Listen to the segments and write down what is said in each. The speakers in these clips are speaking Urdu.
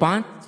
5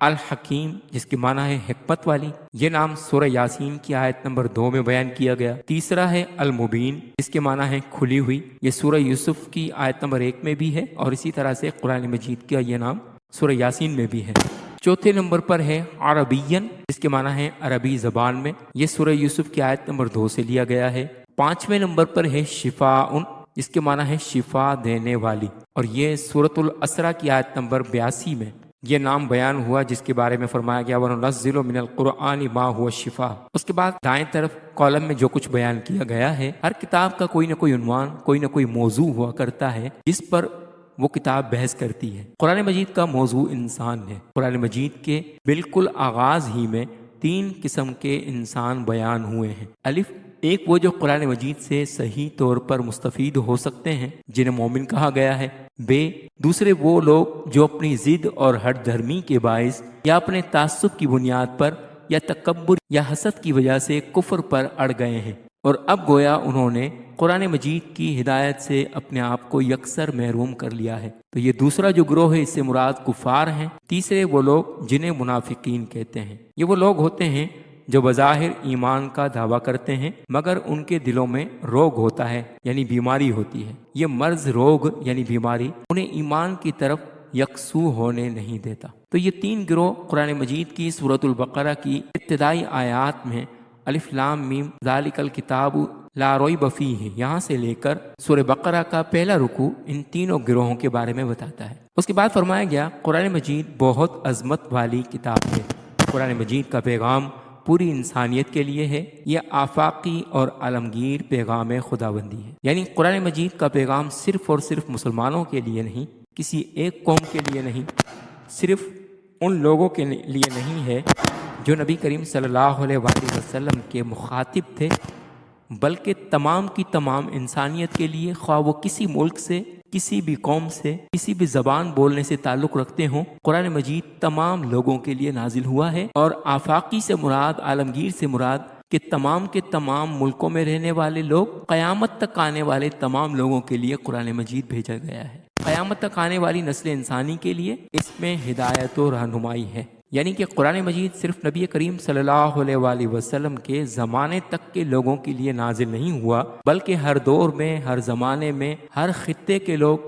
الحکیم جس کے معنی ہے حکمت والی، یہ نام سورہ یاسین کی آیت نمبر 2 میں بیان کیا گیا۔ تیسرا ہے المبین جس کے معنی ہے کھلی ہوئی، یہ سورہ یوسف کی آیت نمبر 1 میں بھی ہے، اور اسی طرح سے قرآن مجید کا یہ نام سورہ یاسین میں بھی ہے۔ چوتھے نمبر پر ہے عربین جس کے معنی ہے عربی زبان میں، یہ سورہ یوسف کی آیت نمبر 2 سے لیا گیا ہے۔ پانچویں نمبر پر ہے شفاء جس کے معنی ہے شفا دینے والی، اور یہ سورۃ الاسراء کی آیت نمبر 82 میں یہ نام بیان ہوا، جس کے بارے میں فرمایا گیا وَنُنَزِّلُ مِنَ الْقُرْآنِ مَا هُوَ شِفَاء۔ اس کے بعد دائیں طرف کالم میں جو کچھ بیان کیا گیا ہے، ہر کتاب کا کوئی نہ کوئی عنوان، کوئی نہ کوئی موضوع ہوا کرتا ہے جس پر وہ کتاب بحث کرتی ہے۔ قرآن مجید کا موضوع انسان ہے۔ قرآن مجید کے بالکل آغاز ہی میں 3 قسم کے انسان بیان ہوئے ہیں۔ الف، ایک وہ جو قرآن مجید سے صحیح طور پر مستفید ہو سکتے ہیں جنہیں مومن کہا گیا ہے۔ بے، دوسرے وہ لوگ جو اپنی ضد اور ہٹ دھرمی کے باعث یا اپنے تعصب کی بنیاد پر یا تکبر یا حسد کی وجہ سے کفر پر اڑ گئے ہیں، اور اب گویا انہوں نے قرآن مجید کی ہدایت سے اپنے آپ کو یکسر محروم کر لیا ہے، تو یہ دوسرا جو گروہ ہے اس سے مراد کفار ہیں۔ تیسرے وہ لوگ جنہیں منافقین کہتے ہیں، یہ وہ لوگ ہوتے ہیں جو بظاہر ایمان کا دعویٰ کرتے ہیں مگر ان کے دلوں میں روگ ہوتا ہے، یعنی بیماری ہوتی ہے۔ یہ مرض، روگ یعنی بیماری انہیں ایمان کی طرف یکسو ہونے نہیں دیتا۔ تو یہ 3 گروہ قرآن مجید کی سورۃ البقرہ کی ابتدائی آیات میں الف لام میم ذالک الکتاب لا ریب فیہ یہاں سے لے کر سورہ بقرہ کا پہلا رکوع ان تینوں گروہوں کے بارے میں بتاتا ہے۔ اس کے بعد فرمایا گیا قرآن مجید بہت عظمت والی کتاب ہے۔ قرآن مجید کا پیغام پوری انسانیت کے لیے ہے، یہ آفاقی اور عالمگیر پیغام خداوندی ہے، یعنی قرآن مجید کا پیغام صرف اور صرف مسلمانوں کے لیے نہیں، کسی ایک قوم کے لیے نہیں، صرف ان لوگوں کے لیے نہیں ہے جو نبی کریم صلی اللہ علیہ وآلہ وسلم کے مخاطب تھے، بلکہ تمام کی تمام انسانیت کے لیے، خواہ وہ کسی ملک سے، کسی بھی قوم سے، کسی بھی زبان بولنے سے تعلق رکھتے ہوں، قرآن مجید تمام لوگوں کے لیے نازل ہوا ہے۔ اور آفاقی سے مراد، عالمگیر سے مراد کہ تمام کے تمام ملکوں میں رہنے والے لوگ، قیامت تک آنے والے تمام لوگوں کے لیے قرآن مجید بھیجا گیا ہے۔ قیامت تک آنے والی نسل انسانی کے لیے اس میں ہدایت و رہنمائی ہے، یعنی کہ قرآن مجید صرف نبی کریم صلی اللہ علیہ وآلہ وسلم کے زمانے تک کے لوگوں کے لیے نازل نہیں ہوا، بلکہ ہر دور میں، ہر زمانے میں، ہر خطے کے لوگ،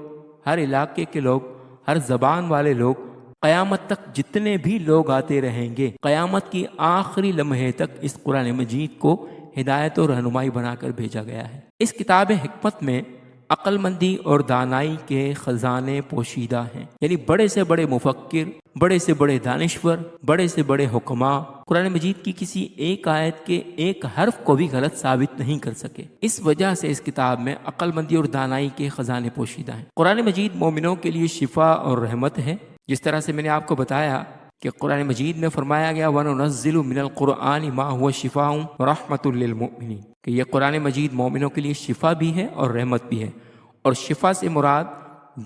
ہر علاقے کے لوگ، ہر زبان والے لوگ، قیامت تک جتنے بھی لوگ آتے رہیں گے، قیامت کی آخری لمحے تک اس قرآن مجید کو ہدایت و رہنمائی بنا کر بھیجا گیا ہے۔ اس کتاب حکمت میں عقل مندی اور دانائی کے خزانے پوشیدہ ہیں، یعنی بڑے سے بڑے مفکر، بڑے سے بڑے دانشور، بڑے سے بڑے حکماء قرآن مجید کی کسی ایک آیت کے ایک حرف کو بھی غلط ثابت نہیں کر سکے۔ اس وجہ سے اس کتاب میں عقل مندی اور دانائی کے خزانے پوشیدہ ہیں۔ قرآن مجید مومنوں کے لیے شفا اور رحمت ہے، جس طرح سے میں نے آپ کو بتایا کہ قرآن مجید میں فرمایا گیا وَنُنَزِّلُ مِنَ الْقُرْآنِ مَا هُوَ شِفَاءٌ وَرَحْمَةٌ لِّلْمُؤْمِنِينَ، کہ یہ قرآن مجید مومنوں کے لیے شفا بھی ہے اور رحمت بھی ہے، اور شفا سے مراد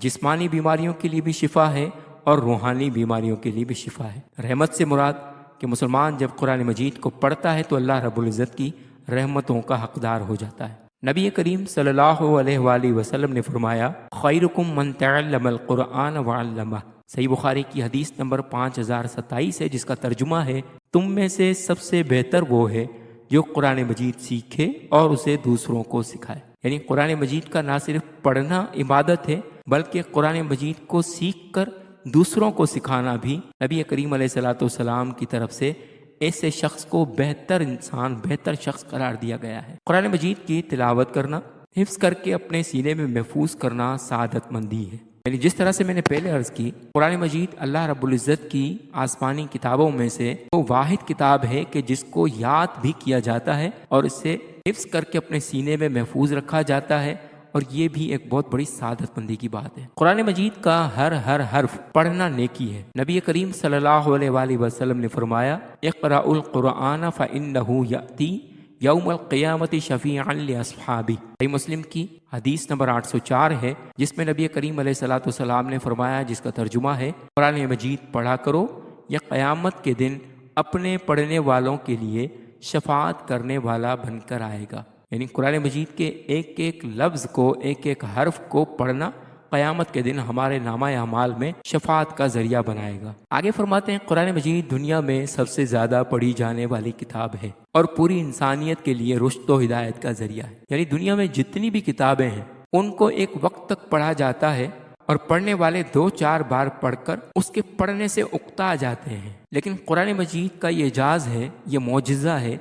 جسمانی بیماریوں کے لیے بھی شفا ہے اور روحانی بیماریوں کے لیے بھی شفا ہے۔ رحمت سے مراد کہ مسلمان جب قرآن مجید کو پڑھتا ہے تو اللہ رب العزت کی رحمتوں کا حقدار ہو جاتا ہے۔ نبی کریم صلی اللہ علیہ وآلہ وسلم نے فرمایا خیرکم من تعلم القرآن وعلمہ، صحیح بخاری کی حدیث نمبر 5027 ہے، جس کا ترجمہ ہے تم میں سے سب سے بہتر وہ ہے جو قرآن مجید سیکھے اور اسے دوسروں کو سکھائے۔ یعنی قرآن مجید کا نہ صرف پڑھنا عبادت ہے، بلکہ قرآن مجید کو سیکھ کر دوسروں کو سکھانا بھی نبی کریم علیہ الصلوۃ والسلام کی طرف سے ایسے شخص کو بہتر انسان، بہتر شخص قرار دیا گیا ہے۔ قرآن مجید کی تلاوت کرنا، حفظ کر کے اپنے سینے میں محفوظ کرنا سعادت مندی ہے۔ یعنی جس طرح سے میں نے پہلے عرض کی، قرآن مجید اللہ رب العزت کی آسمانی کتابوں میں سے وہ واحد کتاب ہے کہ جس کو یاد بھی کیا جاتا ہے اور اسے حفظ کر کے اپنے سینے میں محفوظ رکھا جاتا ہے، اور یہ بھی ایک بہت بڑی سعادت مندی کی بات ہے۔ قرآن مجید کا ہر حرف پڑھنا نیکی ہے۔ نبی کریم صلی اللہ علیہ وآلہ وسلم نے فرمایا اقرأوا القرآن فإنه یأتی یوم القیامت شفیعا لاصحابہ، صحیح مسلم کی حدیث نمبر 804 ہے، جس میں نبی کریم علیہ الصلوۃ والسلام نے فرمایا، جس کا ترجمہ ہے قرآن مجید پڑھا کرو، یہ قیامت کے دن اپنے پڑھنے والوں کے لیے شفاعت کرنے والا بن کر آئے گا۔ یعنی قرآن مجید کے ایک ایک لفظ کو، ایک ایک حرف کو پڑھنا قیامت کے دن ہمارے نامہ اعمال میں شفاعت کا ذریعہ بنائے گا۔ آگے فرماتے ہیں قرآن مجید دنیا میں سب سے زیادہ پڑھی جانے والی کتاب ہے اور پوری انسانیت کے لیے رشد و ہدایت کا ذریعہ ہے۔ یعنی دنیا میں جتنی بھی کتابیں ہیں ان کو ایک وقت تک پڑھا جاتا ہے اور پڑھنے والے 2-4 بار پڑھ کر اس کے پڑھنے سے اکتا جاتے ہیں، لیکن قرآن مجید کا یہ اعجاز ہے، یہ معجزہ ہے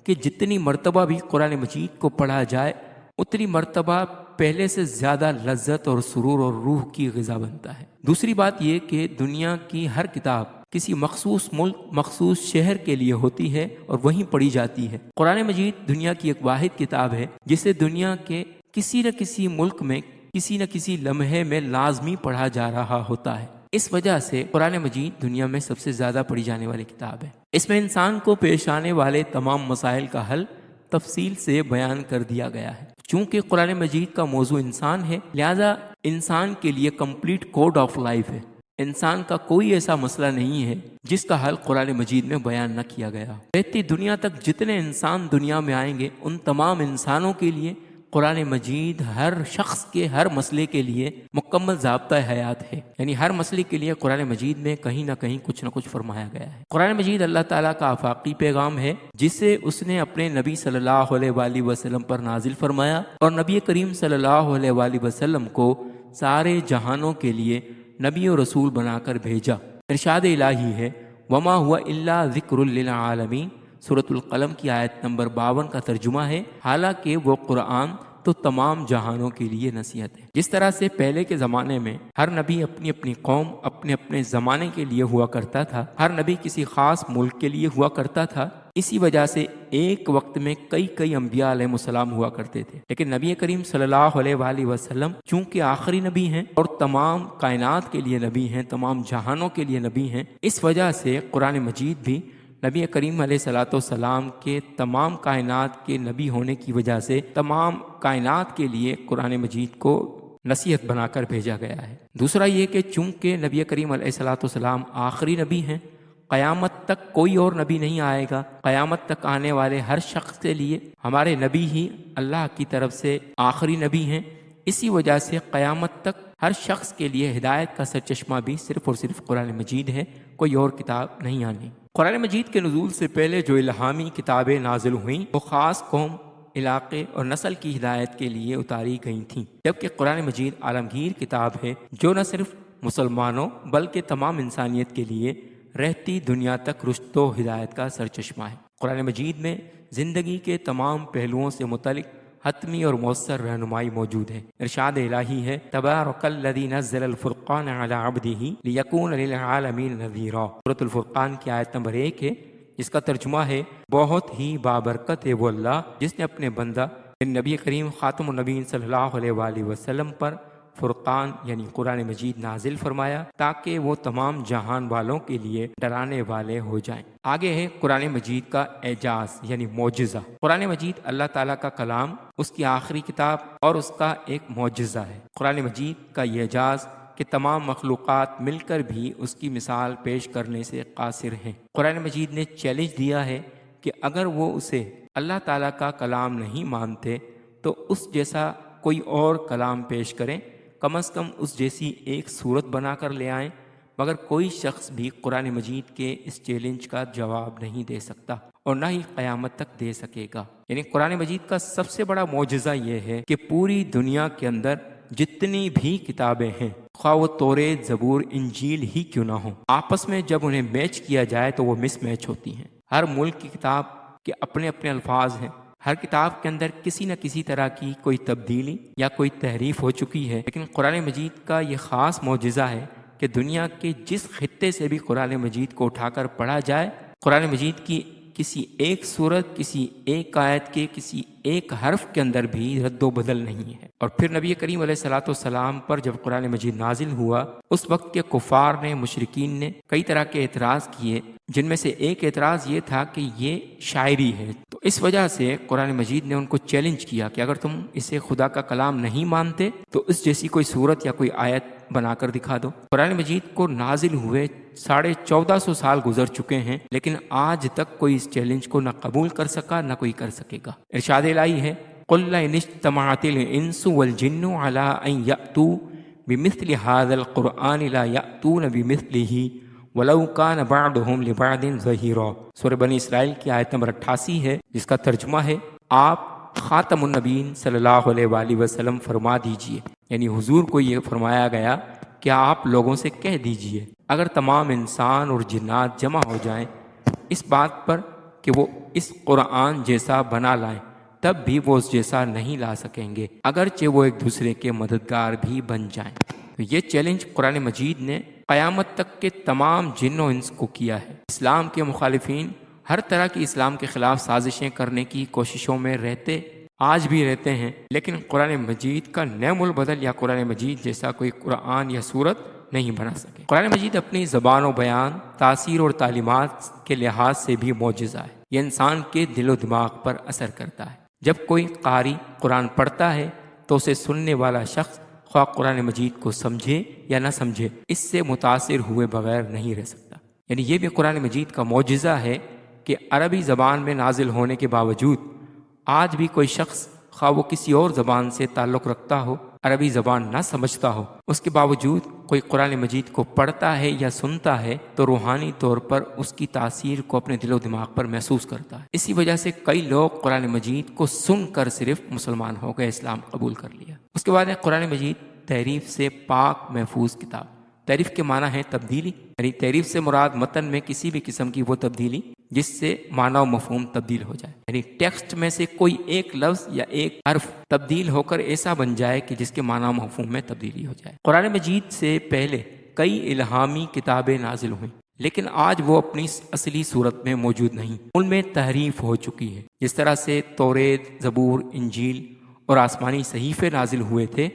کہ جتنی مرتبہ بھی قرآن مجید کو پڑھا جائے اتنی مرتبہ پہلے سے زیادہ لذت اور سرور اور روح کی غذا بنتا ہے۔ دوسری بات یہ کہ دنیا کی ہر کتاب کسی مخصوص ملک، مخصوص شہر کے لیے ہوتی ہے اور وہیں پڑھی جاتی ہے۔ قرآن مجید دنیا کی ایک واحد کتاب ہے جسے دنیا کے کسی نہ کسی ملک میں کسی نہ کسی لمحے میں لازمی پڑھا جا رہا ہوتا ہے۔ اس وجہ سے قرآن مجید دنیا میں سب سے زیادہ پڑھی جانے والی کتاب ہے۔ اس میں انسان کو پیش آنے والے تمام مسائل کا حل تفصیل سے بیان کر دیا گیا ہے۔ چونکہ قرآن مجید کا موضوع انسان ہے، لہذا انسان کے لیے کمپلیٹ کوڈ آف لائف ہے۔ انسان کا کوئی ایسا مسئلہ نہیں ہے جس کا حل قرآن مجید میں بیان نہ کیا گیا۔ رہتی دنیا تک جتنے انسان دنیا میں آئیں گے ان تمام انسانوں کے لیے قرآن مجید ہر شخص کے ہر مسئلے کے لیے مکمل ضابطہ حیات ہے۔ یعنی ہر مسئلے کے لیے قرآن مجید میں کہیں نہ کہیں کچھ نہ کچھ فرمایا گیا ہے۔ قرآن مجید اللہ تعالیٰ کا آفاقی پیغام ہے جسے اس نے اپنے نبی صلی اللہ علیہ وآلہ وسلم پر نازل فرمایا اور نبی کریم صلی اللہ علیہ وآلہ وسلم کو سارے جہانوں کے لیے نبی و رسول بنا کر بھیجا۔ ارشاد الہی ہے وما ہوا الا ذکر للعالمین، سورۃ القلم کی آیت نمبر 52 کا ترجمہ ہے، حالانکہ وہ قرآن تو تمام جہانوں کے لیے نصیحت ہے۔ جس طرح سے پہلے کے زمانے میں ہر نبی اپنی اپنی قوم، اپنے اپنے زمانے کے لیے ہوا کرتا تھا، ہر نبی کسی خاص ملک کے لیے ہوا کرتا تھا، اسی وجہ سے ایک وقت میں کئی انبیاء علیہ السلام ہوا کرتے تھے۔ لیکن نبی کریم صلی اللہ علیہ وآلہ وسلم چونکہ آخری نبی ہیں اور تمام کائنات کے لیے نبی ہیں، تمام جہانوں کے لیے نبی ہیں، اس وجہ سے قرآن مجید بھی نبی کریم علیہ الصلوۃ والسلام کے تمام کائنات کے نبی ہونے کی وجہ سے تمام کائنات کے لیے قرآن مجید کو نصیحت بنا کر بھیجا گیا ہے۔ دوسرا یہ کہ چونکہ نبی کریم علیہ الصلوۃ والسلام آخری نبی ہیں، قیامت تک کوئی اور نبی نہیں آئے گا، قیامت تک آنے والے ہر شخص کے لیے ہمارے نبی ہی اللہ کی طرف سے آخری نبی ہیں، اسی وجہ سے قیامت تک ہر شخص کے لیے ہدایت کا سرچشمہ بھی صرف اور صرف قرآن مجید ہے، کوئی اور کتاب نہیں آنی۔ قرآن مجید کے نزول سے پہلے جو الہامی کتابیں نازل ہوئیں وہ خاص قوم، علاقے اور نسل کی ہدایت کے لیے اتاری گئی تھیں، جبکہ قرآن مجید عالمگیر کتاب ہے جو نہ صرف مسلمانوں بلکہ تمام انسانیت کے لیے رہتی دنیا تک رشد و ہدایت کا سرچشمہ ہے۔ قرآن مجید میں زندگی کے تمام پہلوؤں سے متعلق حتمی اور مؤثر رہنمائی موجود ہے۔ ارشاد الہی ہے تبارک الذی نزل الفرقان علی عبدہ لیکون للعالمین نذیرا، سورۃ الفرقان کی آیت نمبر 1 ہے، جس کا ترجمہ ہے بہت ہی بابرکت ہے وہ اللہ جس نے اپنے بندہ نبی کریم خاتم النبیین صلی اللہ علیہ وآلہ وسلم پر فرقان یعنی قرآن مجید نازل فرمایا تاکہ وہ تمام جہان والوں کے لیے ڈرانے والے ہو جائیں۔ آگے ہے قرآن مجید کا اعجاز یعنی معجزہ۔ قرآن مجید اللہ تعالیٰ کا کلام، اس کی آخری کتاب اور اس کا ایک معجزہ ہے۔ قرآن مجید کا یہ اعجاز کہ تمام مخلوقات مل کر بھی اس کی مثال پیش کرنے سے قاصر ہیں۔ قرآن مجید نے چیلنج دیا ہے کہ اگر وہ اسے اللہ تعالیٰ کا کلام نہیں مانتے تو اس جیسا کوئی اور کلام پیش کریں، کم از کم اس جیسی ایک صورت بنا کر لے آئیں، مگر کوئی شخص بھی قرآن مجید کے اس چیلنج کا جواب نہیں دے سکتا اور نہ ہی قیامت تک دے سکے گا۔ یعنی قرآن مجید کا سب سے بڑا معجزہ یہ ہے کہ پوری دنیا کے اندر جتنی بھی کتابیں ہیں، خواہ وہ توریت، زبور، انجیل ہی کیوں نہ ہوں، آپس میں جب انہیں میچ کیا جائے تو وہ مس میچ ہوتی ہیں۔ ہر ملک کی کتاب کے اپنے اپنے الفاظ ہیں، ہر کتاب کے اندر کسی نہ کسی طرح کی کوئی تبدیلی یا کوئی تحریف ہو چکی ہے، لیکن قرآن مجید کا یہ خاص معجزہ ہے کہ دنیا کے جس خطے سے بھی قرآن مجید کو اٹھا کر پڑھا جائے، قرآن مجید کی کسی ایک سورت، کسی ایک آیت کے کسی ایک حرف کے اندر بھی رد و بدل نہیں ہے۔ اور پھر نبی کریم علیہ الصلوۃ والسلام پر جب قرآن مجید نازل ہوا، اس وقت کے کفار نے، مشرکین نے کئی طرح کے اعتراض کیے، جن میں سے ایک اعتراض یہ تھا کہ یہ شاعری ہے۔ تو اس وجہ سے قرآن مجید نے ان کو چیلنج کیا کہ اگر تم اسے خدا کا کلام نہیں مانتے تو اس جیسی کوئی صورت یا کوئی آیت بنا کر دکھا دو۔ قرآن مجید کو نازل ہوئے 1450 سال گزر چکے ہیں، لیکن آج تک کوئی اس چیلنج کو نہ قبول کر سکا نہ کوئی کر سکے گا۔ ارشاد الہی ہے قُلْ لَئِنِ اجْتَمَعَتِ الْإِنسُ وَالْجِنُّ عَلَىٰ أَن يَأْتُوا بمثل هذا القرآن لا يأتون بمثله ولو كان بعضهم لبعض ظہیرا۔ سورہ بنی اسرائیل کی آیت نمبر 88 ہے، جس کا ترجمہ ہے آپ خاتم النبیین صلی اللہ علیہ وآلہ وسلم فرما دیجئے، یعنی حضور کو یہ فرمایا گیا کہ آپ لوگوں سے کہہ دیجئے اگر تمام انسان اور جنات جمع ہو جائیں اس بات پر کہ وہ اس قرآن جیسا بنا لائیں، تب بھی وہ اس جیسا نہیں لا سکیں گے، اگرچہ وہ ایک دوسرے کے مددگار بھی بن جائیں۔ تو یہ چیلنج قرآن مجید نے قیامت تک کے تمام جن و انس کو کیا ہے۔ اسلام کے مخالفین ہر طرح کی اسلام کے خلاف سازشیں کرنے کی کوششوں میں آج بھی رہتے ہیں، لیکن قرآن مجید کا نعم البدل یا قرآن مجید جیسا کوئی قرآن یا سورت نہیں بنا سکے۔ قرآن مجید اپنی زبان و بیان، تاثیر اور تعلیمات کے لحاظ سے بھی معجزہ ہے۔ یہ انسان کے دل و دماغ پر اثر کرتا ہے۔ جب کوئی قاری قرآن پڑھتا ہے تو اسے سننے والا شخص خواہ قرآن مجید کو سمجھے یا نہ سمجھے، اس سے متاثر ہوئے بغیر نہیں رہ سکتا۔ یعنی یہ بھی قرآن مجید کا معجزہ ہے کہ عربی زبان میں نازل ہونے کے باوجود آج بھی کوئی شخص خواہ وہ کسی اور زبان سے تعلق رکھتا ہو، عربی زبان نہ سمجھتا ہو، اس کے باوجود کوئی قرآن مجید کو پڑھتا ہے یا سنتا ہے تو روحانی طور پر اس کی تاثیر کو اپنے دل و دماغ پر محسوس کرتا ہے۔ اسی وجہ سے کئی لوگ قرآن مجید کو سن کر صرف مسلمان ہو گئے، اسلام قبول کر لیا۔ اس کے بعد ہے قرآن مجید تحریف سے پاک محفوظ کتاب۔ تحریف کے معنی ہے تبدیلی، یعنی تحریف سے مراد متن میں کسی بھی قسم کی وہ تبدیلی جس سے معنی و مفہوم تبدیل ہو جائے، یعنی ٹیکسٹ میں سے کوئی ایک لفظ یا ایک حرف تبدیل ہو کر ایسا بن جائے کہ جس کے معنی و مفہوم میں تبدیلی ہو جائے۔ قرآن مجید سے پہلے کئی الہامی کتابیں نازل ہوئیں، لیکن آج وہ اپنی اصلی صورت میں موجود نہیں، ان میں تحریف ہو چکی ہے۔ جس طرح سے توریت، زبور، انجیل اور آسمانی صحیفے نازل ہوئے تھے،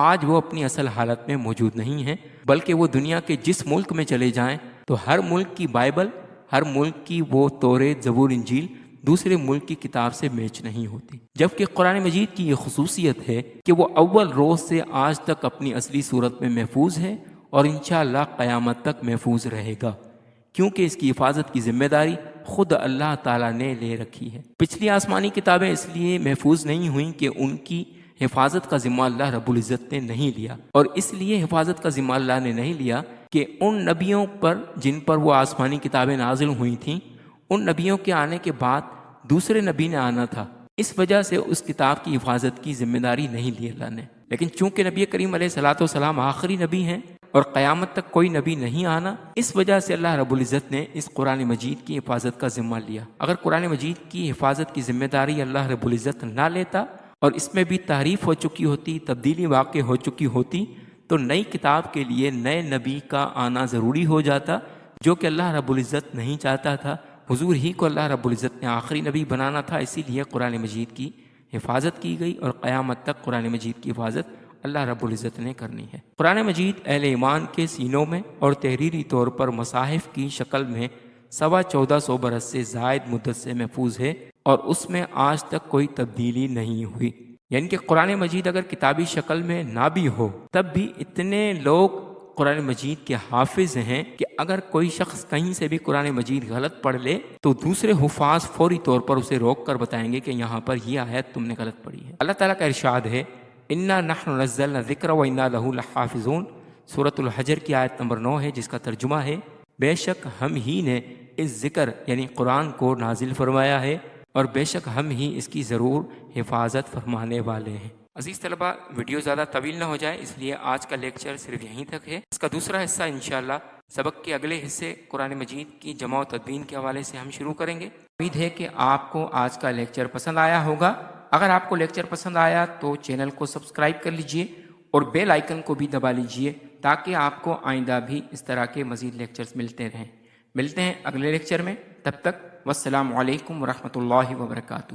آج وہ اپنی اصل حالت میں موجود نہیں ہیں، بلکہ وہ دنیا کے جس ملک میں چلے جائیں تو ہر ملک کی بائبل، ہر ملک کی وہ توریت، زبور، انجیل دوسرے ملک کی کتاب سے میچ نہیں ہوتی۔ جبکہ قرآن مجید کی یہ خصوصیت ہے کہ وہ اول روز سے آج تک اپنی اصلی صورت میں محفوظ ہے اور انشاءاللہ قیامت تک محفوظ رہے گا، کیونکہ اس کی حفاظت کی ذمہ داری خود اللہ تعالیٰ نے لے رکھی ہے۔ پچھلی آسمانی کتابیں اس لیے محفوظ نہیں ہوئیں کہ ان کی حفاظت کا ذمہ اللہ رب العزت نے نہیں لیا، اور اس لیے حفاظت کا ذمہ اللہ نے نہیں لیا کہ ان نبیوں پر جن پر وہ آسمانی کتابیں نازل ہوئی تھیں، ان نبیوں کے آنے کے بعد دوسرے نبی نے آنا تھا، اس وجہ سے اس کتاب کی حفاظت کی ذمہ داری نہیں لی اللہ نے۔ لیکن چونکہ نبی کریم علیہ الصلوۃ والسلام آخری نبی ہیں اور قیامت تک کوئی نبی نہیں آنا، اس وجہ سے اللہ رب العزت نے اس قرآن مجید کی حفاظت کا ذمہ لیا۔ اگر قرآن مجید کی حفاظت کی ذمہ داری اللہ رب العزت نہ لیتا اور اس میں بھی تحریف ہو چکی ہوتی، تبدیلی واقع ہو چکی ہوتی، تو نئی کتاب کے لیے نئے نبی کا آنا ضروری ہو جاتا، جو کہ اللہ رب العزت نہیں چاہتا تھا۔ حضور ہی کو اللہ رب العزت نے آخری نبی بنانا تھا، اسی لیے قرآن مجید کی حفاظت کی گئی اور قیامت تک قرآن مجید کی حفاظت اللہ رب العزت نے کرنی ہے۔ قرآن مجید اہل ایمان کے سینوں میں اور تحریری طور پر مصاحف کی شکل میں 1450 برس سے زائد مدت سے محفوظ ہے اور اس میں آج تک کوئی تبدیلی نہیں ہوئی۔ یعنی کہ قرآن مجید اگر کتابی شکل میں نہ بھی ہو، تب بھی اتنے لوگ قرآن مجید کے حافظ ہیں کہ اگر کوئی شخص کہیں سے بھی قرآن مجید غلط پڑھ لے تو دوسرے حفاظ فوری طور پر اسے روک کر بتائیں گے کہ یہاں پر یہ آیت تم نے غلط پڑھی ہے۔ اللہ تعالیٰ کا ارشاد ہے، اِنَّا نَحْنُ نَزَّلْنَا الذِّكْرَ وَإِنَّا لَهُ لَحَافِظُونَ۔ سورۃ الحجر کی آیت نمبر 9 ہے، جس کا ترجمہ ہے، بے شک ہم ہی نے اس ذکر یعنی قرآن کو نازل فرمایا ہے اور بے شک ہم ہی اس کی ضرور حفاظت فرمانے والے ہیں۔ عزیز طلبہ، ویڈیو زیادہ طویل نہ ہو جائے اس لیے آج کا لیکچر صرف یہیں تک ہے۔ اس کا دوسرا حصہ انشاءاللہ سبق کے اگلے حصے قرآن مجید کی جمع و تدوین کے حوالے سے ہم شروع کریں گے۔ امید ہے کہ آپ کو آج کا لیکچر پسند آیا ہوگا۔ اگر آپ کو لیکچر پسند آیا تو چینل کو سبسکرائب کر لیجئے اور بیل آئیکن کو بھی دبا لیجئے تاکہ آپ کو آئندہ بھی اس طرح کے مزید لیکچرز ملتے رہیں۔ ملتے ہیں اگلے لیکچر میں، تب تک والسلام علیکم ورحمۃ اللہ وبرکاتہ۔